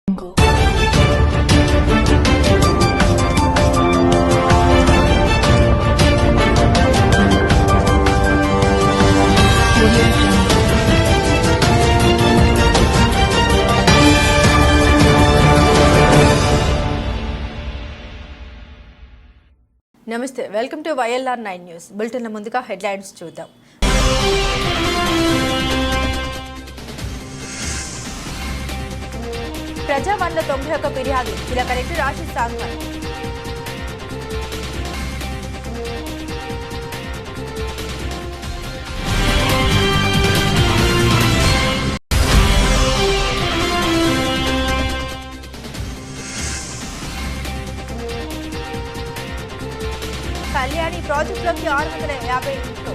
నమస్తే, welcome to YLR 9 news bulletin. ముందుగా headlines చూద్దాం. ప్రజావాణిలో 91 ఫిర్యాదు, జిల్లా కలెక్టర్ ఆశీష్ సాంగ్వాన్. కళ్యాణి ప్రాజెక్టులోకి 650 ఇంట్లో.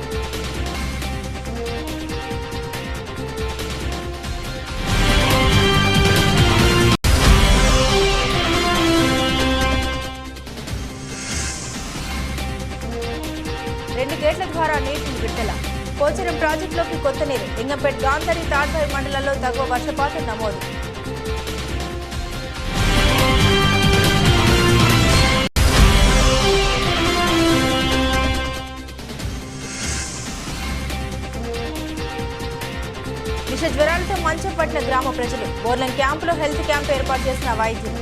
రెండు గేట్ల ద్వారా నీటిని విడుదల. పోచారం ప్రాజెక్టులోకి కొత్త నీరు. లింగంపేట, గాంధారి, తాడ్వాయి మండలాల్లో తక్కువ వర్షపాతం నమోదు. విష జ్వరాలతో మంచం పట్టిన గ్రామ ప్రజలు. బోర్లం క్యాంపులో హెల్త్ క్యాంప్ ఏర్పాటు చేసిన వైద్యులు.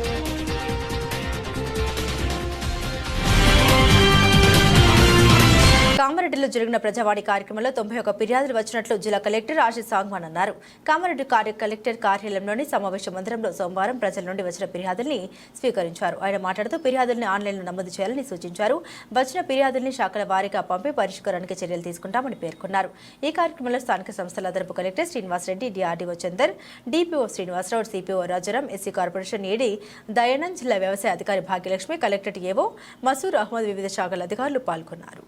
కామారెడ్డిలో జరిగిన ప్రజావాణి కార్యక్రమంలో 91 ఫిర్యాదులు వచ్చినట్లు జిల్లా కలెక్టర్ ఆశీష్ సాంగ్వాన్ అన్నారు. కామారెడ్డి కలెక్టర్ కార్యాలయంలోని సమావేశ మందిరంలో సోమవారం ప్రజల నుండి వచ్చిన ఫిర్యాదుల్ని స్వీకరించారు. ఆయన మాట్లాడుతూ ఫిర్యాదుల్ని ఆన్లైన్లో నమోదు చేయాలని సూచించారు. వచ్చిన ఫిర్యాదుల్ని శాఖల వారీగా పంపి పరిష్కారానికి చర్యలు తీసుకుంటామని పేర్కొన్నారు. ఈ కార్యక్రమంలో స్థానిక సంస్థల అదనపు collector Srinivasareddy, DRDO Chandar, DPO Srinivasarao, CPO Rajaram, SC corporation AD Dayanand, జిల్లా వ్యవసాయ అధికారి భాగ్యలక్ష్మి, కలెక్టరేట్ ఏవో మసూర్ అహ్మద్, వివిధ శాఖల అధికారులు పాల్గొన్నారు.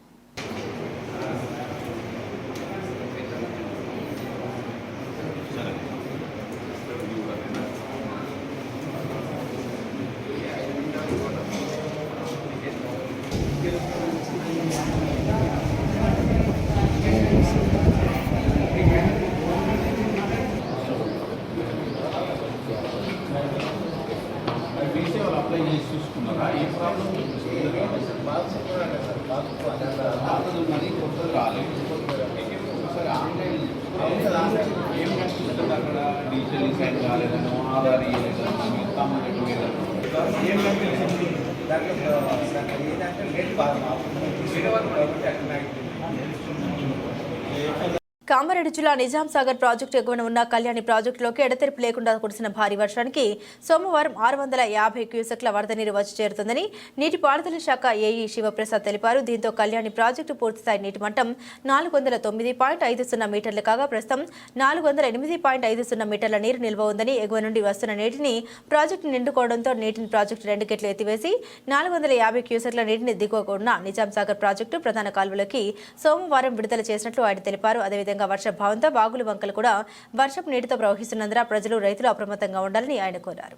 కామారెడ్డి జిల్లా నిజాం సాగర్ ప్రాజెక్టు ఎగువన ఉన్న కళ్యాణి ప్రాజెక్టులోకి ఎడతెరిపి లేకుండా కురిసిన భారీ వర్షానికి సోమవారం 650 క్యూసెక్ల వరద నీరు వచ్చి చేరుతుందని నీటిపారుదల శాఖ ఏఈ శివప్రసాద్ తెలిపారు. దీంతో కళ్యాణి ప్రాజెక్టు పూర్తిస్థాయి నీటి మట్టం 409.50 మీటర్లు కాగా ప్రస్తుతం 408.50 మీటర్ల నీరు నిల్వ ఉందని, ఎగువ నుండి వస్తున్న నీటిని ప్రాజెక్టు నిండుకోవడంతో నీటిని ప్రాజెక్టు 2 గేట్లు ఎత్తివేసి 450 క్యూసెక్ల నీటిని దిగువకు ఉన్న నిజాం సాగర్ ప్రాజెక్టు ప్రధాన కాలువలోకి సోమవారం విడుదల చేసినట్లు ఆయన తెలిపారు. అదేవిధంగా వర్షభావంతో వాగులు వంకలు కూడా వర్షపు నీటితో ప్రవహిస్తున్నందున ప్రజలు, రైతులు అప్రమత్తంగా ఉండాలని ఆయన కోరారు.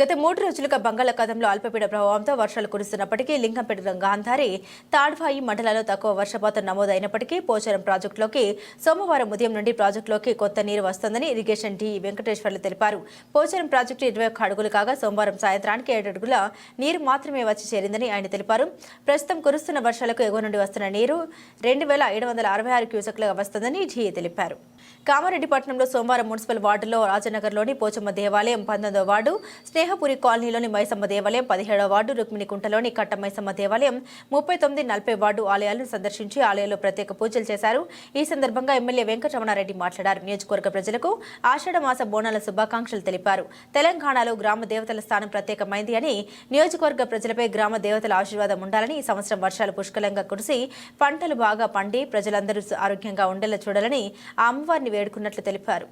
గత 3 రోజులుగా బంగాళాఖాతంలో అల్పపీడన ప్రభావంతో వర్షాలు కురుస్తున్నప్పటికీ లింగంపేట, గాంధారి, తాడ్వాయి మండలాల్లో తక్కువ వర్షపాతం నమోదైనప్పటికీ పోచారం ప్రాజెక్టులోకి సోమవారం ఉదయం నుండి ప్రాజెక్టులోకి కొత్త నీరు వస్తోందని ఇరిగేషన్ డి వెంకటేశ్వర్లు తెలిపారు. పోచారం ప్రాజెక్టు 21 అడుగులు కాగా సోమవారం సాయంత్రానికి 7 అడుగుల నీరు మాత్రమే వచ్చి చేరిందని ఆయన తెలిపారు. ప్రస్తుతం కురుస్తున్న వర్షాలకు ఎగువ నుండి వస్తున్న నీరు 2766 క్యూసెక్లుగా వస్తోందని డి తెలిపారు. కామారెడ్డిపట్నంలో సోమవారం మున్సిపల్ వార్డులో రాజనగర్లోని పోచమ్మ దేవాలయం 19వ వార్డు, స్నేహపురి కాలనీలోని మైసమ్మ దేవాలయం 17వ వార్డు, రుక్మిణికుంటలోని కట్ట మైసమ్మ దేవాలయం 39, 40 వార్డు ఆలయాలను సందర్శించి ఆలయాల్లో ప్రత్యేక పూజలు చేశారు. ఈ సందర్భంగా ఎమ్మెల్యే వెంకటరమణారెడ్డి మాట్లాడారు. నియోజకవర్గ ప్రజలకు ఆషాఢ మాస బోనాల శుభాకాంక్షలు తెలిపారు. తెలంగాణలో గ్రామ దేవతల స్థానం ప్రత్యేకమైంది అని, నియోజకవర్గ ప్రజలపై గ్రామ దేవతల ఆశీర్వాదం ఉండాలని, ఈ సంవత్సరం వర్షాలు పుష్కలంగా కురిసి పంటలు బాగా పండి ప్రజలందరూ ఆరోగ్యంగా ఉండేలా చూడాలని ఆ అమ్మవారిని వేడుకున్నట్లు తెలిపారు.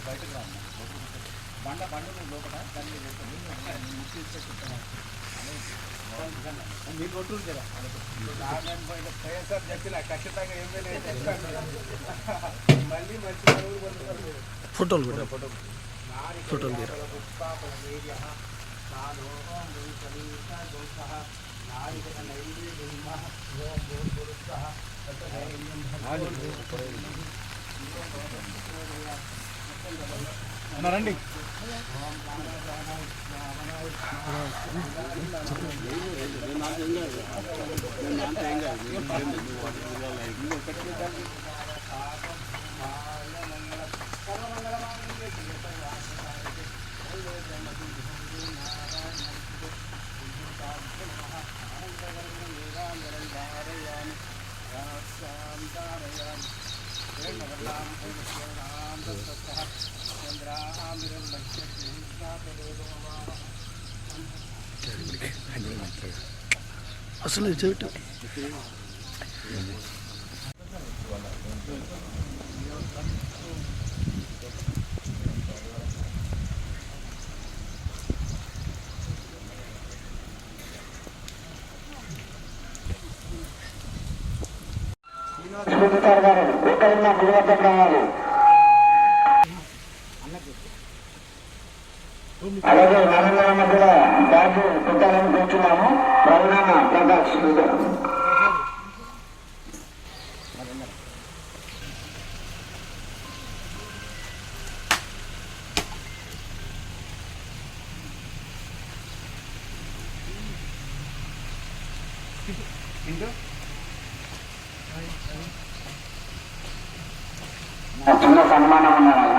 బయటకు రాము బండ లోపల మీరు కొట్టురు కదా సార్ చెప్పిన ఖచ్చితంగా మళ్ళీ మంచి ఫోటోలు రండి. అసలు చెవిట అలాగే నరేంద్ర కూడా బ్యాగ్ పెట్టాలని కూర్చున్నాము. రఘునాన్న ప్రకాష్ చిన్న సన్మానం ఉన్నారన్న.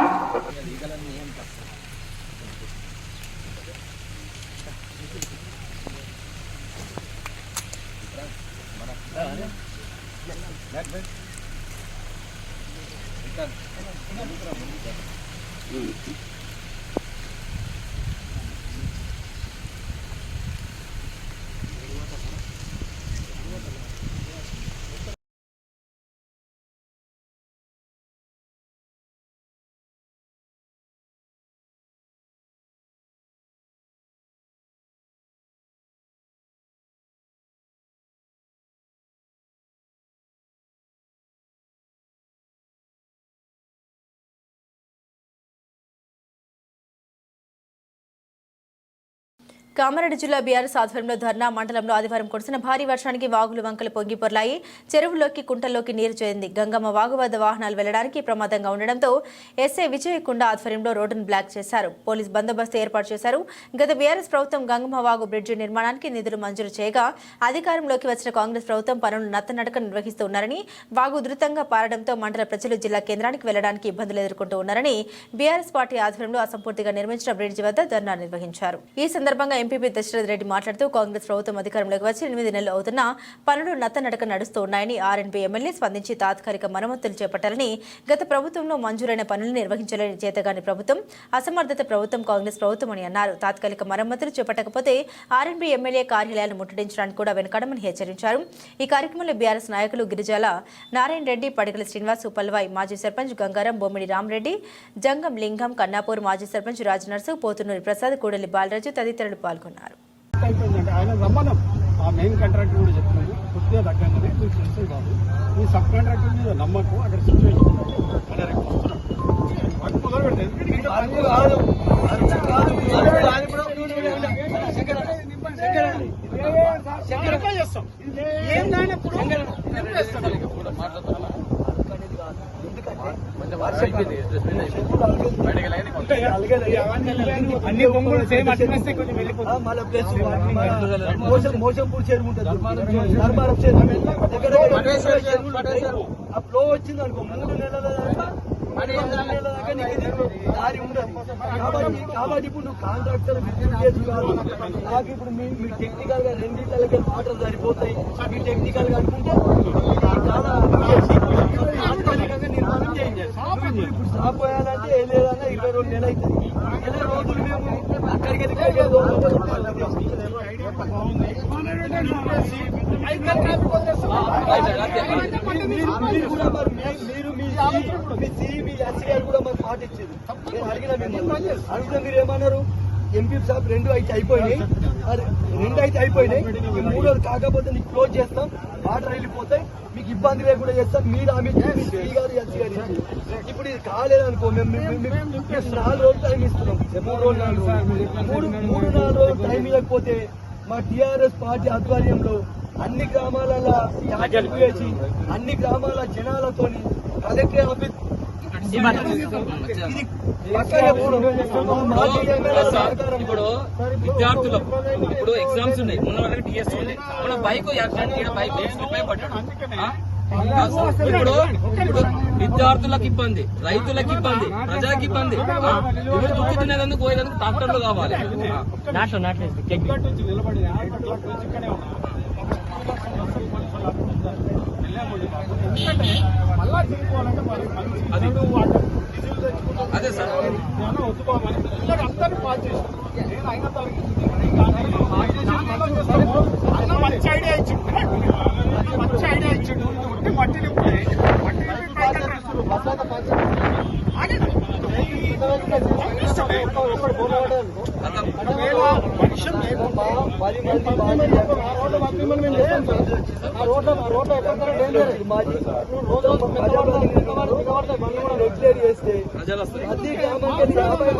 కామారెడ్డి జిల్లా బీఆర్ఎస్ ఆధ్వర్యంలో ధర్నా మండలంలో ఆదివారం కురిసిన భారీ వర్షానికి వాగులు వంకలు పొంగిపొర్లాయి. చెరువుల్లోకి కుంటల్లోకి నీరు చేరింది. గంగమ్మ వాగు వద్ద వాహనాలు వెళ్లడానికి ప్రమాదంగా ఉండడంతో ఎస్ఐ విజయకుండ ఆధ్వర్యంలో రోడ్డును బ్లాక్ చేశారు. పోలీస్ బందోబస్తు ఏర్పాటు చేశారు. గత బీఆర్ఎస్ ప్రభుత్వం గంగమ్మ వాగు బ్రిడ్జి నిర్మాణానికి నిధులు మంజూరు చేయగా అధికారంలోకి వచ్చిన కాంగ్రెస్ ప్రభుత్వం పనులు నత్తనడక నిర్వహిస్తూ ఉన్నారని, వాగు ఉధృతంగా పారడంతో మండల ప్రజలు జిల్లా కేంద్రానికి వెళ్లడానికి ఇబ్బందులు ఎదుర్కొంటూ ఉన్నారని బీఆర్ఎస్ పార్టీ ఆధ్వర్యంలో అసంపూర్తిగా నిర్మించిన బ్రిడ్జి వద్ద ధర్నా నిర్వహించారు. ఈ సందర్భంగా ఎంపీపీ దశరథ్ రెడ్డి మాట్లాడుతూ కాంగ్రెస్ ప్రభుత్వం అధికారంలోకి వచ్చి 8 నెలలు అవుతున్నా పనులు నత్తనడక నడుస్తూ ఉన్నాయని, ఆర్ఎన్బీ ఎమ్మెల్యే స్పందించి తాత్కాలిక మరమ్మతులు చేపట్టాలని, గత ప్రభుత్వంలో మంజూరైన పనులు నిర్వహించలేని చేతగాని ప్రభుత్వం, అసమర్థత ప్రభుత్వం కాంగ్రెస్ ప్రభుత్వం అని అన్నారు. తాత్కాలిక మరమ్మతులు చేపట్టకపోతే ఆర్ఎన్బీ ఎమ్మెల్యే కార్యాలయాలను ముట్టడించడానికి కూడా వెనుకాడమని హెచ్చరించారు. ఈ కార్యక్రమంలో బీఆర్ఎస్ నాయకులు గిరిజాల నారాయణ రెడ్డి, పడిగల శ్రీనివాస్, పల్వాయి మాజీ సర్పంచ్ గంగారం, బొమ్మిడి రామరెడ్డి, జంగం లింగం, కన్నాపూర్ మాజీ సర్పంచ్ రాజనర్సు, పోతునూరి ప్రసాద్, కూడలి బాలరాజు తదితరులు పాల్గొన్నారు. ఆయన రమ్మనం ఆ మెయిన్ కాంట్రాక్ట్ కూడా చెప్తున్నాను. కొద్దిగా తగ్గగానే మీకు తెలుసు బాబు ఈ సబ్ కాంట్రాక్టర్ మీద నమ్మకం అక్కడ సిచ్యువేషన్ అనే రేపు వస్తున్నాం వర్క్ మొదలు పెడతాయి చేస్తాం అన్ని బొంగులు సేమ్ అట్మాస్ఫియర్ కొంచెం వెళ్ళిపోతుంది. మళ్ళీ ప్లస్ మోసంపూర్ చెరువు ఉంటుంది, ధర్మారం చెరువు ఆ ఫ్లో వచ్చింది అనుకో 3 నెలల దాకా దారి ఉండదు. కాబట్టి ఇప్పుడు నువ్వు కాంట్రాక్టర్ నాకు ఇప్పుడు మీ టెక్నికల్ గా రెండింటికి వాటర్ సరిపోతాయి. మీ టెక్నికల్ గా అనుకుంటే చాలా నిర్మాణం చేయండి. ఇప్పుడు స్టాప్ పోయాలంటే ఏ లేదన్నా 22 నెలలు అవుతుంది. 20 రోజులు మేము అక్కడికి మీరు మీ ఎస్సీ గారు కూడా మాకు మాట ఇచ్చేది. నేను అడిగినా మీరు ఏమన్నారు? ఎంపీ సాబ్ 2 అయితే అయిపోయినాయి, 2 అయితే అయిపోయినాయి, 3 కాకపోతే నీకు క్లోజ్ చేస్తాం, వాటర్ వెళ్ళిపోతాయి, మీకు ఇబ్బంది లేకుండా చేస్తాం. మీరు ఆమె శ్రీ గారు ఎస్సీ గారు ఇప్పుడు ఇది కాలేదనుకో మేము 4 రోజులు టైం ఇస్తున్నాం. 3 రోజులు 4 రోజులు టైం ఇవ్వకపోతే మా టీఆర్ఎస్ పార్టీ ఆధ్వర్యంలో అన్ని గ్రామాలలో వేసి అన్ని గ్రామాల జనాలతో కలెక్టర్ ఆఫీస్ ఇప్పుడు విద్యార్థులకు ఇప్పుడు ఎగ్జామ్స్ ఉన్నాయి, మొన్న వాళ్ళకి టీఎస్ ఉంది, మన బైక్ యాక్సిడెంట్ బైక్ స్లిప్ అయి పడ్డాడు. ఇప్పుడు విద్యార్థులకు ఇబ్బంది, రైతులకు ఇబ్బంది, ప్రజలకు ఇబ్బంది. ఇప్పుడు దుక్కి తినేందుకు పోయేందుకు ట్రాక్టర్లు కావాలి. అదే సార్ అందరూ పాస్ చేసి మంచి ఐడియా ఇచ్చిండు, మంచి ఐడియా ఇచ్చిండు. మట్టి చేస్తే ప్రతి గ్రామానికి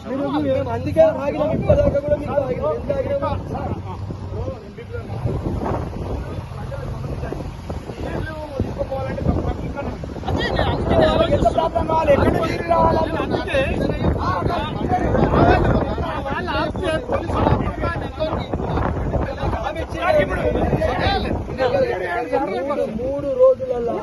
50 మంది అందుకే ఆగిన ఇప్పటిదాకా కూడా మీకు ఆగిన మూడు రోజులలో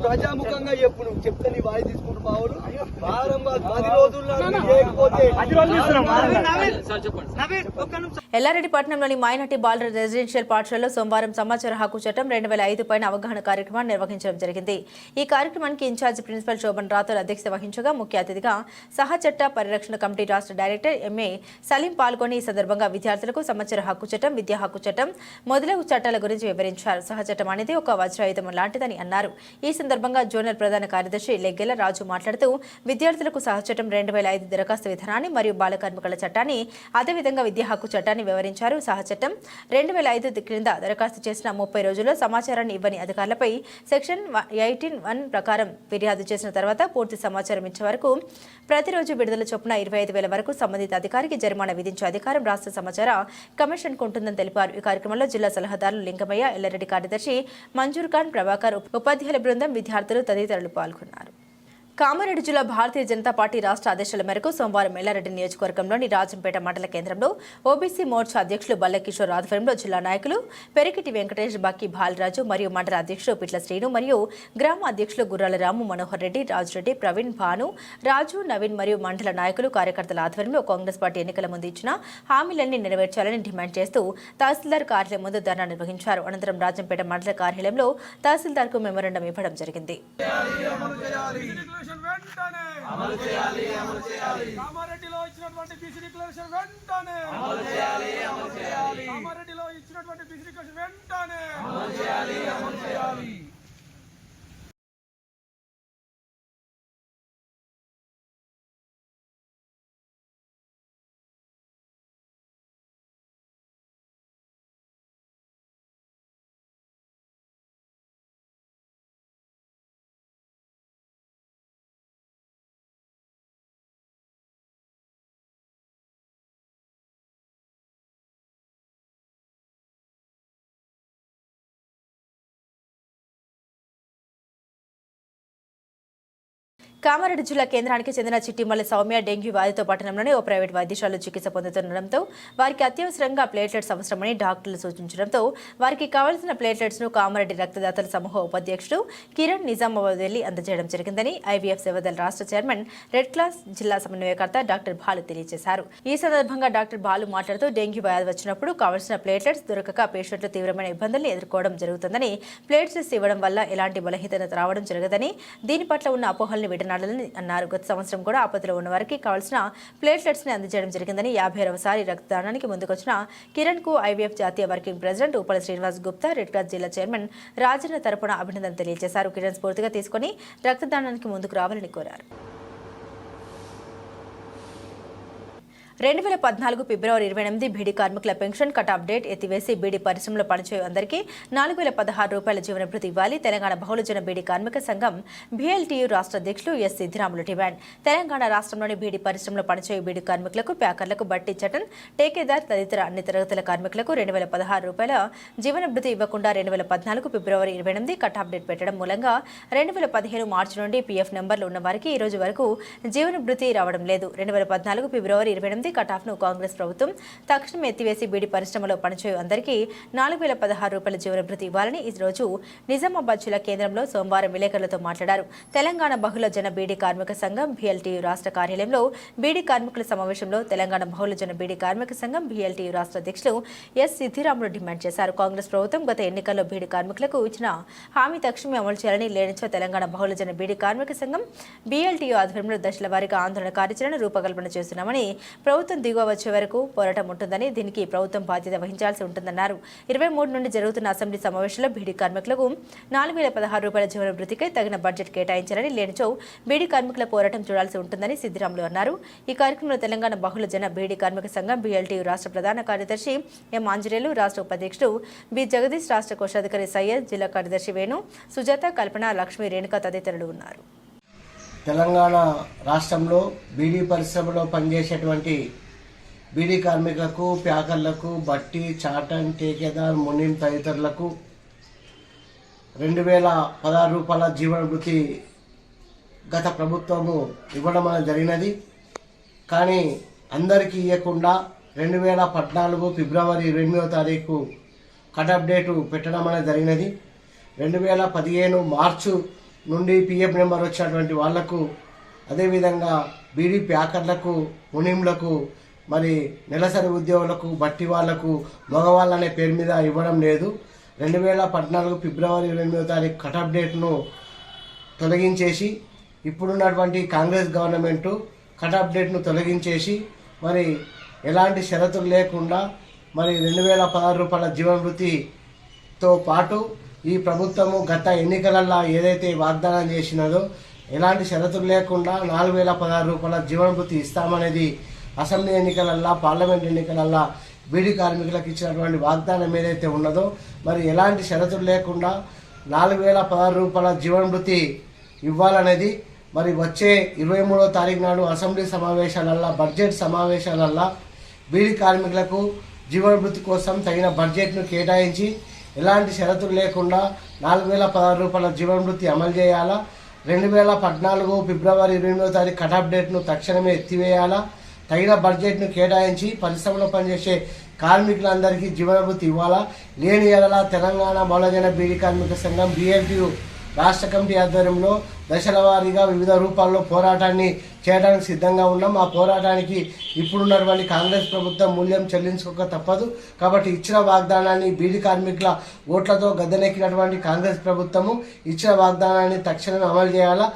ప్రజాముఖంగా చెప్పు, నువ్వు చెప్తే నీ వాయిస్ తీసుకుంటూ బావులు వారం 10 రోజుల్లో చేయకపోతే ఎల్లారెడ్డి పట్టణంలోని మైనార్టీ బాలుర రెసిడెన్షియల్ పాఠశాలలో సోమవారం సమాచార హక్కు చట్టం 2005 పైన అవగాహన కార్యక్రమాన్ని నిర్వహించడం జరిగింది. ఈ కార్యక్రమానికి ఇన్ఛార్జి ప్రిన్సిపల్ శోభన్ రాథోడ్ అధ్యక్షత వహించగా ముఖ్య అతిథిగా సహచట్ట పరిరక్షణ కమిటీ రాష్ట్ర డైరెక్టర్ ఎంఏ సలీం పాల్గొని ఈ సందర్భంగా విద్యార్థులకు సమాచార హక్కు చట్టం, విద్యా హక్కు చట్టం మొదలగు చట్టాల గురించి వివరించారు. సహచట్టం అనేది ఒక వజ్రాయుధం లాంటిదని అన్నారు. ఈ సందర్భంగా జోనల్ ప్రధాన కార్యదర్శి లెగ్గెల రాజు మాట్లాడుతూ విద్యార్థులకు సహచట్టం 2005 దరఖాస్తు విధానాన్ని మరియు బాల కార్మికుల చట్టాన్ని, అదేవిధంగా విద్యా హక్కు చట్టాన్ని వివరించారు. సహచట్టం 2005 క్రింద దరఖాస్తు చేసిన 30 రోజుల్లో సమాచారాన్ని ఇవ్వని అధికారులపై సెక్షన్ 18(1) ప్రకారం ఫిర్యాదు చేసిన తర్వాత పూర్తి సమాచారం ఇచ్చే వరకు ప్రతిరోజు విడుదల చొప్పున 25,000 వరకు సంబంధిత అధికారికి జరిమానా విధించే అధికారం రాష్ట్ర సమాచార కమిషన్కు ఉంటుందని తెలిపారు. ఈ కార్యక్రమంలో జిల్లా సలహాదారులు లింగమయ్య, ఎల్లారెడ్డి కార్యదర్శి మంజూర్ ఖాన్, ప్రభాకర్, ఉపాధ్యాయుల బృందం, విద్యార్థులు తదితరులు పాల్గొన్నారు. కామారెడ్డి జిల్లా భారతీయ జనతా పార్టీ రాష్ట్ర ఆదేశాల మేరకు సోమవారం ఎల్లారెడ్డి నియోజకవర్గంలోని రాజంపేట మండల కేంద్రంలో ఓబీసీ మోర్చా అధ్యక్షులు బల్లకిషోర్ ఆధ్వర్యంలో జిల్లా నాయకులు పెరికిటి వెంకటేష్, బక్కి బాలరాజు మరియు మండల అధ్యక్షులు పిట్ల శ్రీను మరియు గ్రామ అధ్యక్షులు గుర్రాల రాము, మనోహర్ రెడ్డి, రాజురెడ్డి, ప్రవీణ్, భాను, రాజు, నవీన్ మరియు మండల నాయకులు, కార్యకర్తల ఆధ్వర్యంలో కాంగ్రెస్ పార్టీ ఎన్నికల ముందు ఇచ్చిన హామీలన్నీ నెరవేర్చాలని డిమాండ్ చేస్తూ తహసీల్దార్ కార్యాలయం ముందు ధర్నా నిర్వహించారు. అనంతరం రాజంపేట మండల కార్యాలయంలో తహసీల్దార్కు మెమోరాండం ఇవ్వడం జరిగింది. డిక్లరేషన్ వెంటనే కామారెడ్డిలో ఇచ్చినటువంటి బీసీ డిక్లరేషన్ వెంటనే కామారెడ్డిలో ఇచ్చినటువంటి బీసీ డిక్లరేషన్ వెంటనే కామారెడ్డి జిల్లా కేంద్రానికి చెందిన చిట్టిమల్లి సౌమ్య డెంగ్యూ వ్యాధితో పట్టణంలోని ఓ ప్రైవేట్ వైద్యశాలలో చికిత్స పొందుతుండటంతో వారికి అత్యవసరంగా ప్లేట్లెట్స్ అవసరమని డాక్టర్లు సూచించడంతో వారికి కావాల్సిన ప్లేట్లెట్స్ ను కామారెడ్డి రక్తదాతల సమూహ ఉపాధ్యక్షుడు కిరణ్ నిజామాబాద్ వెళ్లి అందజేయడం జరిగిందని ఐవీఎఫ్ సేవదల్ రాష్ట్ర చైర్మన్ రెడ్ క్రాస్ జిల్లా సమన్వయకర్త డాక్టర్ బాలు తెలియజేశారు. ఈ సందర్భంగా డాక్టర్ బాలు మాట్లాడుతూ డెంగ్యూ వ్యాధి వచ్చినప్పుడు కావాల్సిన ప్లేట్లెట్స్ దొరకక పేషెంట్లు తీవ్రమైన ఇబ్బందులను ఎదుర్కోవడం జరుగుతుందని ప్లేట్లెట్స్ ఇవ్వడం వల్ల ఎలాంటి బలహీనత రావడం జరగదని దీని పట్ల ఉన్న అపోహలను అన్నారు. గత సంవత్సరం కూడా ఆపదలో ఉన్న వారికి కావాల్సిన ప్లేట్లెట్స్ ని అందజేయడం జరిగిందని 56వసారి రక్తదానానికి ముందుకొచ్చిన కిరణ్ కు ఐవీఎఫ్ జాతీయ working president Uppal Srinivas Gupta red cross జిల్లా చైర్మన్ రాజన్న తరపున అభినందన తెలియజేశారు. కిరణ్ స్ఫూర్తిగా తీసుకుని రక్తదానానికి ముందుకు రావాలని కోరారు. 2014 ఫిబ్రవరి 28 బీడీ కార్మికుల పెన్షన్ కట్ ఆఫ్ డేట్ ఎత్తివేసి బీడీ పరిశ్రమలో పనిచేయు అందరికీ 4016 రూపాయల జీవన భృతి ఇవ్వాలి తెలంగాణ బహుళజన బీడీ కార్మిక సంఘం బీఎల్టీయూ రాష్ట్ర అధ్యక్షులు ఎస్ సిద్ధిరాములు డిమాండ్. తెలంగాణ రాష్ట్రంలోని బీడీ పరిశ్రమలో పనిచేయు బీడీ కార్మికులకు ప్యాకర్లకు బట్టి చటన్ టేకేదార్ తదితర అన్ని తరగతుల కార్మికులకు 2016 రూపాయల జీవన భృతి ఇవ్వకుండా 2014 ఫిబ్రవరి 28 కట్ ఆఫ్ డేట్ పెట్టడం మూలంగా 2015 మార్చి నుండి పీఎఫ్ నెంబర్లు ఉన్న వారికి ఈ రోజు వరకు జీవన భృతి రావడం లేదు. 2014 ఫిబ్రవరి 28 కట్ ఆఫ్ ను కాంగ్రెస్ ప్రభుత్వం తక్షణం ఎత్తివేసి బీడీ పరిశ్రమలో పనిచేయు అందరికీ 4016 రూపాయల జీవన భృతి ఇవ్వాలని ఈ రోజు నిజామాబాద్ జిల్లా కేంద్రంలో సోమవారం విలేకరులతో మాట్లాడారు. తెలంగాణ బహుళ జన బీడీ కార్మిక సంఘం బీఎల్టీయూ రాష్ట్ర కార్యాలయంలో బీడీ కార్మికుల సమావేశంలో తెలంగాణ బహుళ జన బీడీ కార్మిక సంఘం బీఎల్టీయూ రాష్ట్ర అధ్యక్షులు ఎస్ సిద్ధిరాములు డిమాండ్ చేశారు. కాంగ్రెస్ ప్రభుత్వం గత ఎన్నికల్లో బీడీ కార్మికులకు ఇచ్చిన హామీ తక్షణమే అమలు చేయాలని లేనిచో తెలంగాణ బహుళ జన బీడీ కార్మిక సంఘం బీఎల్టీయూ ఆధ్వర్యంలో దశల వారీగా ఆందోళన కార్యాచరణ రూపకల్పన చేస్తున్నామని ప్రభుత్వం దిగువ వచ్చే వరకు పోరాటం ఉంటుందని దీనికి ప్రభుత్వం బాధ్యత వహించాల్సి ఉంటుందన్నారు. 23 నుండి జరుగుతున్న అసెంబ్లీ సమావేశంలో బీడీ కార్మికులకు 4016 రూపాయల జీవన భృతికై తగిన బడ్జెట్ కేటాయించాలని లేనిచో బీడీ కార్మికుల పోరాటం చూడాల్సి ఉంటుందని సిద్ధిరాములు అన్నారు. ఈ కార్యక్రమంలో తెలంగాణ బహుళ జన బీడీ కార్మిక సంఘం బీఎల్టీయూ రాష్ట్ర ప్రధాన కార్యదర్శి ఎం ఆంజనేయులు, రాష్ట్ర ఉపాధ్యక్షుడు బి జగదీష్, రాష్ట్ర కోశాధికారి సయ్యద్, జిల్లా కార్యదర్శి వేణు, సుజాత, కల్పన, లక్ష్మి, రేణుక తదితరులు ఉన్నారు. తెలంగాణ రాష్ట్రంలో బీడీ పరిశ్రమలో పనిచేసేటువంటి బీడీ కార్మికులకు, ప్యాకర్లకు, బట్టి, చాటన్, టేకేదార్, మునిం తదితరులకు 2016 రూపాయల జీవన భృతి గత ప్రభుత్వము ఇవ్వడం అనేది జరిగినది. కానీ అందరికీ ఇవ్వకుండా 2014 ఫిబ్రవరి 28వ తారీఖు కట్ ఆఫ్ డేటు పెట్టడం అనేది జరిగినది. 2015 మార్చు నుండి పిఎఫ్ నెంబర్ వచ్చినటువంటి వాళ్లకు, అదేవిధంగా బీడీ ప్యాకర్లకు, మునింలకు, మరి నెలసరి ఉద్యోగులకు, బట్టి వాళ్లకు, మగవాళ్ళనే పేరు మీద ఇవ్వడం లేదు. 2014 ఫిబ్రవరి 28వ తారీఖు కట్ ఆఫ్ డేట్ను తొలగించేసి ఇప్పుడున్నటువంటి కాంగ్రెస్ గవర్నమెంటు కట్ ఆఫ్ డేట్ను తొలగించేసి మరి ఎలాంటి షరతులు లేకుండా మరి 2016 రూపాయల జీవన భృతితో పాటు ఈ ప్రభుత్వము గత ఎన్నికలలో ఏదైతే వాగ్దానం చేసినదో ఎలాంటి షరతులు లేకుండా 4016 రూపాయల జీవన భృతి ఇస్తామనేది అసెంబ్లీ ఎన్నికలల్లో, పార్లమెంట్ ఎన్నికలల్లో బీడీ కార్మికులకు ఇచ్చినటువంటి వాగ్దానం ఏదైతే ఉన్నదో మరి ఎలాంటి షరతులు లేకుండా 4016 రూపాయల జీవన భృతి ఇవ్వాలనేది మరి వచ్చే 23వ తారీఖు నాడు అసెంబ్లీ సమావేశాలల్లో, బడ్జెట్ సమావేశాలల్లో బీడీ కార్మికులకు జీవన భృతి కోసం తగిన బడ్జెట్ను కేటాయించి ఎలాంటి షరతులు లేకుండా 4016 రూపాయల జీవన భృతి అమలు చేయాలా. 2014 ఫిబ్రవరి 28వ తారీఖు కట్ ఆఫ్ డేట్ను తక్షణమే ఎత్తివేయాలా. తగిన బడ్జెట్ను కేటాయించి పరిశ్రమలో పనిచేసే కార్మికులందరికీ జీవన భృతి ఇవ్వాలా. లేని ఎడల తెలంగాణ బహుళజన బీడీ కార్మిక సంఘం బీఎల్టీయూ రాష్ట్ర కమిటీ ఆధ్వర్యంలో దశల వారీగా వివిధ రూపాల్లో పోరాటాన్ని చేయడానికి సిద్ధంగా ఉన్నాం. ఆ పోరాటానికి ఇప్పుడున్నటువంటి కాంగ్రెస్ ప్రభుత్వం మూల్యం చెల్లించుకోక తప్పదు. కాబట్టి ఇచ్చిన వాగ్దానాన్ని, బీడీ కార్మికుల ఓట్లతో గద్దెనెక్కినటువంటి కాంగ్రెస్ ప్రభుత్వము ఇచ్చిన వాగ్దానాన్ని తక్షణమే అమలు చేయాలా.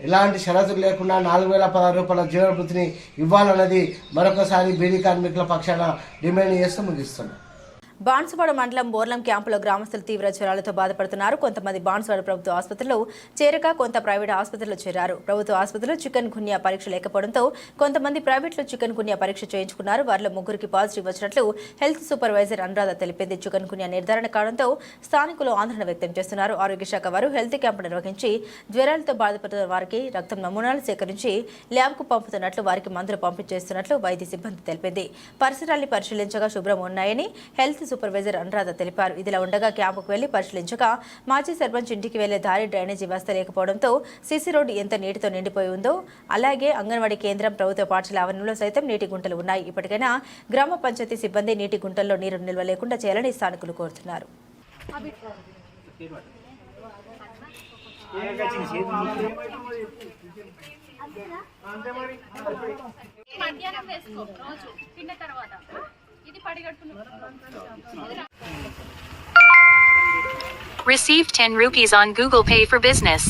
ఎలాంటి షరతులు లేకుండా 4016 రూపాయల జీవన వృత్తిని ఇవ్వాలన్నది మరొకసారి బీడీ కార్మికుల పక్షాన డిమాండ్ చేస్తూ ముగిస్తున్నాం. బాన్సువాడ మండలం బోర్లం క్యాంపులో గ్రామస్తులు తీవ్ర జ్వరాలతో బాధపడుతున్నారు. కొంతమంది బాన్సువాడ ప్రభుత్వ ఆసుపత్రిలో చేరక కొంత ప్రైవేట్ ఆసుపత్రిలో చేరారు. ప్రభుత్వ ఆసుపత్రిలో చికెన్ గున్యా పరీక్ష లేకపోవడంతో కొంతమంది ప్రైవేట్లో చికెన్ గున్యా పరీక్ష చేయించుకున్నారు. వారిలో 3కి పాజిటివ్ వచ్చినట్లు హెల్త్ సూపర్వైజర్ అనురాధ తెలిపింది. చికెన్ గున్యా నిర్ధారణ కావడంతో స్థానికులు ఆందోళన వ్యక్తం చేస్తున్నారు. ఆరోగ్య శాఖ వారు హెల్త్ క్యాంపు నిర్వహించి జ్వరాలతో బాధపడుతున్న వారికి రక్తం నమూనాలు సేకరించి ల్యాబ్కు పంపుతున్నట్లు, వారికి మందులు పంపించేస్తున్నట్లు వైద్య సిబ్బంది తెలిపింది. పరిసరాల్ని పరిశీలించగా శుభ్రం ఉన్నాయని హెల్త్ సూపర్వైజర్ అనురాధ తెలిపారు. ఇదిలా ఉండగా క్యాంపుకు వెళ్లి పరిశీలించగా మాజీ సర్పంచ్ ఇంటికి వెళ్లే దారి డ్రైనేజీ వ్యవస్థ లేకపోవడంతో సీసీ రోడ్డు ఎంత నీటితో నిండిపోయి ఉందో అలాగే అంగన్వాడీ కేంద్రం, ప్రభుత్వ పాఠశాల ఆవరణలో సైతం నీటి గుంటలు ఉన్నాయి. ఇప్పటికైనా గ్రామ పంచాయతీ సిబ్బంది నీటి గుంటల్లో నీరు నిల్వ లేకుండా చేయాలని స్థానికులు కోరుతున్నారు. Received 10 rupees on Google Pay for Business.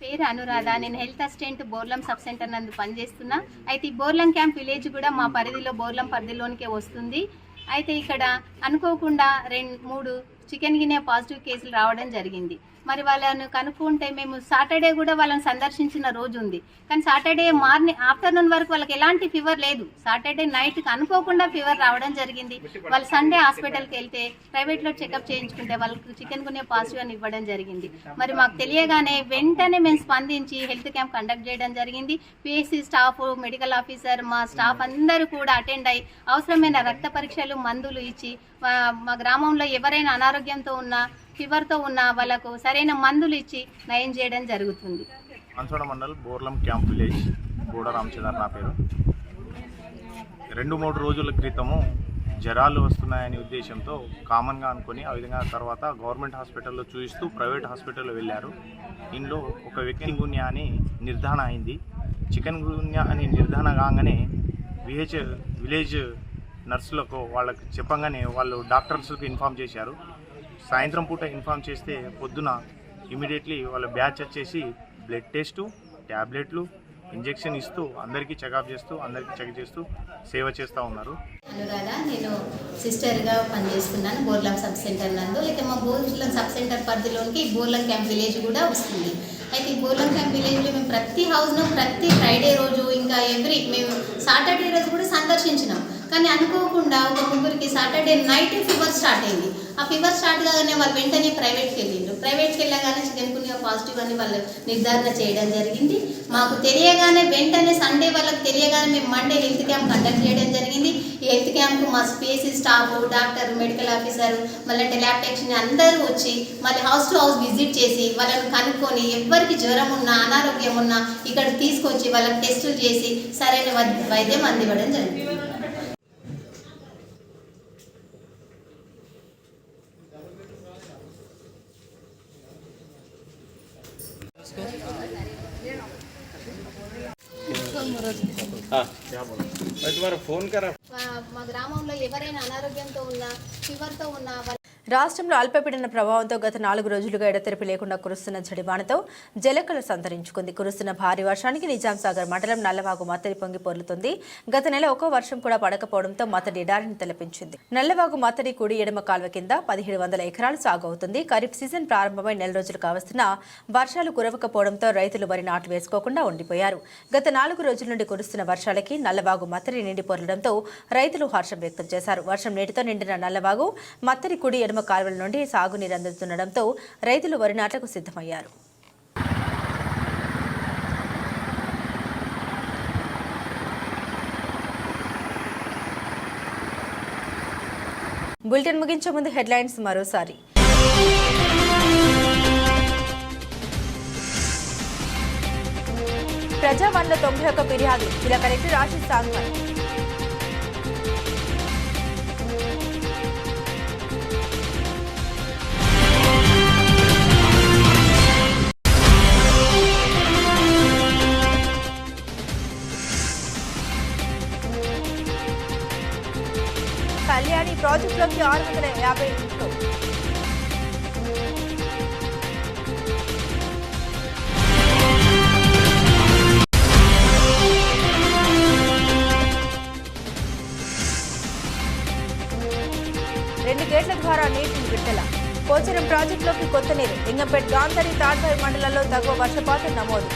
పేరు అనురాధ. నేను health assistant Borlam sub centre నందు పనిచేస్తున్నా. అయితే ఈ బోర్లం క్యాంప్ విలేజ్ కూడా మా పరిధిలో బోర్లం పరిధిలోనికే వస్తుంది. అయితే ఇక్కడ అనుకోకుండా 2-3 చికెన్ గిన్నె పాజిటివ్ కేసులు రావడం జరిగింది. మరి వాళ్ళను కనుక్కుంటే మేము సాటర్డే కూడా వాళ్ళని సందర్శించిన రోజు ఉంది. కానీ సాటర్డే ఆఫ్టర్నూన్ వరకు వాళ్ళకి ఎలాంటి ఫీవర్ లేదు. సాటర్డే నైట్కి అనుకోకుండా ఫీవర్ రావడం జరిగింది. వాళ్ళు సండే హాస్పిటల్కి వెళ్తే ప్రైవేట్లో చెకప్ చేయించుకుంటే వాళ్ళకి చికెన్ గున్యా పాజిటివ్ అని ఇవ్వడం జరిగింది. మరి మాకు తెలియగానే వెంటనే మేము స్పందించి హెల్త్ క్యాంప్ కండక్ట్ చేయడం జరిగింది. పిఎస్సి స్టాఫ్, మెడికల్ ఆఫీసర్, మా స్టాఫ్ అందరూ కూడా అటెండ్ అయ్యి అవసరమైన రక్త పరీక్షలు, మందులు ఇచ్చి మా గ్రామంలో ఎవరైనా అనారోగ్యంతో ఉన్నా, ఫీవర్తో ఉన్న వాళ్ళకు సరైన మందులు ఇచ్చి నయం చేయడం జరుగుతుంది. బాన్సువాడ మండల్ బోర్లం క్యాంప్ విలేజ్, గూడ రామచంద్ర నా పేరు. 2-3 రోజుల క్రితము జ్వరాలు వస్తున్నాయనే ఉద్దేశంతో కామన్గా అనుకొని ఆ విధంగా తర్వాత గవర్నమెంట్ హాస్పిటల్లో చూపిస్తూ ప్రైవేట్ హాస్పిటల్లో వెళ్ళారు. ఇందులో ఒక వ్యక్తి గున్యా అని నిర్ధారణ అయింది. చికెన్ గున్యా అని నిర్ధారణ కాగానే విలేజ్ నర్సులకు వాళ్ళకి చెప్పంగానే వాళ్ళు డాక్టర్స్కి ఇన్ఫామ్ చేశారు. సాయంత్రం పూట ఇన్ఫామ్ చేస్తే పొద్దున ఇమీడియట్లీ వాళ్ళ బ్యాచ్ వచ్చేసి బ్లడ్ టెస్టు, ట్యాబ్లెట్లు, ఇంజెక్షన్ ఇస్తూ అందరికీ చెకప్ చేస్తూ అందరికీ చెక్ చేస్తూ సేవ చేస్తూ ఉన్నారు. అనురాధ, నేను సిస్టర్గా పనిచేస్తున్నాను బోర్లం సబ్ సెంటర్ నందు. అయితే మా బోర్లం సబ్ సెంటర్ పరిధిలోనికి బోర్లం క్యాంప్ విలేజ్ కూడా వస్తుంది. అయితే ఈ బోర్లం క్యాంప్ విలేజ్లో మేము ప్రతి హౌస్ను ప్రతి ఫ్రైడే రోజు ఇంకా మేము సాటర్డే రోజు కూడా సందర్శించినాం. కానీ అనుకోకుండా ఒక 3కి సాటర్డే నైట్ ఫీవర్ స్టార్ట్ అయింది. ఆ ఫీవర్ స్టార్ట్ కాగానే వాళ్ళు వెంటనే ప్రైవేట్కి వెళ్ళిండ్రు. ప్రైవేట్కి వెళ్ళగానే చికెన్ గున్యా పాజిటివ్ అని వాళ్ళు నిర్ధారణ చేయడం జరిగింది. మాకు తెలియగానే వెంటనే సండే వాళ్ళకి తెలియగానే మేము మండే హెల్త్ క్యాంప్ కండక్ట్ చేయడం జరిగింది. ఈ హెల్త్ క్యాంప్ మా PSC staff, doctor, medical officer, మళ్ళీ ల్యాబ్ టెక్నీషియన్ అందరూ వచ్చి మళ్ళీ హౌస్ టు హౌస్ విజిట్ చేసి వాళ్ళని కనుక్కొని ఎవరికి జ్వరం ఉన్నా, అనారోగ్యం ఉన్నా ఇక్కడ తీసుకొచ్చి వాళ్ళకి టెస్టులు చేసి సరైన వైద్యం అందివ్వడం జరిగింది. మా గ్రామంలో ఎవరైనా అనారోగ్యంతో ఉన్నా, ఫీవర్తో ఉన్నా రాష్ట్రంలో అల్పపీడన ప్రభావంతో గత 4 రోజులుగా ఎడతెరిపి లేకుండా కురుస్తున్న జడివానతో జలకళ సంతరించుకుంది. కురుస్తున్న భారీ వర్షానికి నిజాం సాగర్ మండలం నల్లవాగు మత్తడి పొంగి పొర్లుతుంది. గత నెల ఒక్క వర్షం కూడా పడకపోవడంతో మత్తడి ఎడారిని తలపించింది. నల్లవాగు మత్తడి కుడి ఎడమ కాల్వ కింద 1700 ఎకరాలు సాగు అవుతుంది. ఖరీఫ్ సీజన్ ప్రారంభమై 4 రోజులు కావస్తున్నా వర్షాలు కురవకపోవడంతో రైతులు వరి నాటు వేసుకోకుండా ఉండిపోయారు. గత 4 రోజుల నుండి కురుస్తున్న వర్షాలకి నల్లవాగు మత్తడి నిండి పొర్లడంతో రైతులు హర్షం వ్యక్తం చేశారు. వర్షం నీటితో నిండిన నల్లవాగు మత్తడి కుడి ఎడమ కాలువల నుండి సాగునీరు అందుతుండటంతో రైతులు వరి నాట్లకు సిద్ధమయ్యారు. బులెటిన్ ముగించే ముందు హెడ్లైన్స్ మరోసారి. ప్రజావాణిలో 91 ఫిర్యాదు. జిల్లా కలెక్టర్ ఆశీష్ సాంగ్వాల్. కళ్యాణి ప్రాజెక్టులోకి 650 ఇంట్లో. రెండు గేట్ల ద్వారా నీటిని విడుదల. పోచారం ప్రాజెక్టులోకి కొత్త నీరు. లింగంపేట్, గాంధారి, తాడ్వాయి మండలాల్లో తక్కువ వర్షపాతం నమోదు.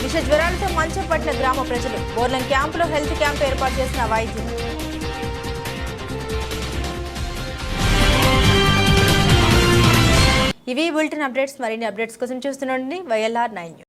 విష జ్వరాలతో మంచం పట్టిన గ్రామ ప్రజలు. బోర్లం క్యాంపులో హెల్త్ క్యాంప్ ఏర్పాటు చేసిన వైద్యులు. ఇవి బులెటిన్ అప్డేట్స్. మరిన్ని అప్డేట్స్ కోసం చూస్తుండండి YLR 9 న్యూస్.